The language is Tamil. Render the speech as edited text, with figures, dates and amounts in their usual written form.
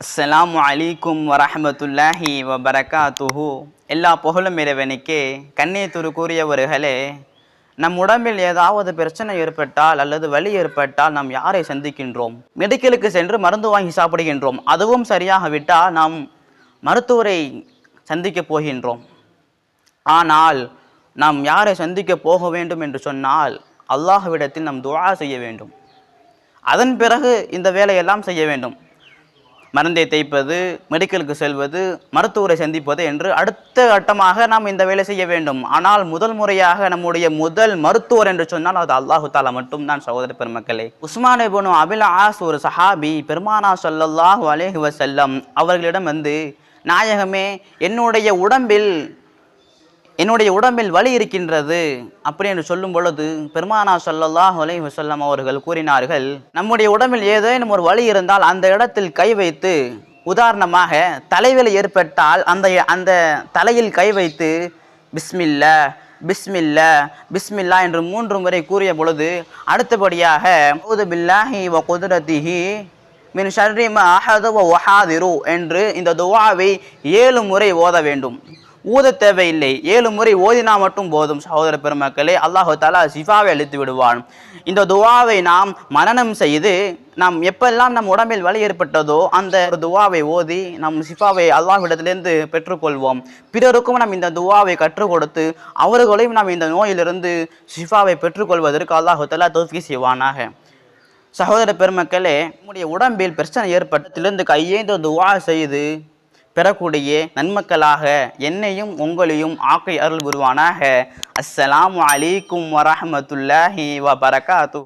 அஸ்ஸலாமு அலைக்கும் வரஹ்மத்துல்லாஹி வபரகாத்துஹு. எல்லா புகழும் இறைவனுக்கே. கண்ணியத்திற்குரியவர்களே, நம் உடம்பில் ஏதாவது பிரச்சனை ஏற்பட்டால் அல்லது வலி ஏற்பட்டால் நாம் யாரை சந்திக்கின்றோம்? மெடிக்கலுக்கு சென்று மருந்து வாங்கி சாப்பிடுகின்றோம். அதுவும் சரியாகவிட்டால் நாம் மருத்துவரை சந்திக்க போகின்றோம். ஆனால் நாம் யாரை சந்திக்க போக வேண்டும் என்று சொன்னால் அல்லாஹ்விடத்தில் நாம் துஆ செய்ய வேண்டும். அதன் பிறகு இந்த வேலையெல்லாம் செய்ய வேண்டும். மருந்தை தேய்ப்பது, மெடிக்கலுக்கு செல்வது, மருத்துவரை சந்திப்பது என்று அடுத்த கட்டமாக நாம் இந்த வேலை செய்ய வேண்டும். ஆனால் முதல் முறையாக நம்முடைய முதல் மருத்துவர் என்று சொன்னால் அது அல்லாஹு தாலா மட்டும்தான். சகோதர பெருமக்களே, உஸ்மான் இப்னு அபில் ஆஸ் ஒரு சஹாபி பெருமானார் ஸல்லல்லாஹு அலைஹி வஸல்லம் அவர்களிடம் வந்து, நாயகமே, என்னுடைய உடம்பில் வலி இருக்கின்றது அப்படி என்று சொல்லும் பொழுது பெருமானார் ஸல்லல்லாஹு அலைஹி வஸல்லம் அவர்கள் கூறினார்கள், நம்முடைய உடம்பில் ஏதேனும் ஒரு வலி இருந்தால் அந்த இடத்தில் கை வைத்து, உதாரணமாக தலைவலி ஏற்பட்டால் அந்த தலையில் கை வைத்து பிஸ்மில்லா பிஸ்மில்லா பிஸ்மில்லா என்று 3 முறை கூறிய பொழுது அடுத்தபடியாக அஊது பில்லாஹி வ குத்ரத்திஹி மின் ஷர்ரி மா அஹது வ வஹாதிரு என்று இந்த துஆவை 7 முறை ஓத வேண்டும். ஊத தேவையில்லை, 7 முறை ஓதினா மட்டும் போதும். சகோதர பெருமக்களே, அல்லாஹு தஆலா ஷிஃபாவை அளித்து விடுவான். இந்த துஆவை நாம் மனனம் செய்து, நாம் எப்பெல்லாம் நம் உடம்பில் வலி ஏற்பட்டதோ அந்த துஆவை ஓதி நம் ஷிஃபாவை அல்லாஹ்விடத்திலிருந்து பெற்றுக்கொள்வோம். பிறருக்கும் நாம் இந்த துஆவை கற்றுக் கொடுத்து அவர்களையும் நாம் இந்த நோயிலிருந்து ஷிஃபாவை பெற்றுக்கொள்வதற்கு அல்லாஹு தஆலா தௌஃபீக் செய்வானாக. சகோதர பெருமக்களே, நம்முடைய உடம்பில் பிரச்சனை ஏற்பட்டதிலிருந்து கையேந்து துஆ செய்து பெறக்கூடிய நன்மக்களாக என்னையும் உங்களையும் ஆக்கை அருள் புரிவானாக. அஸ்ஸலாமு அலைக்கும் வரஹ்மத்துல்லாஹி வபரகாத்துஹு.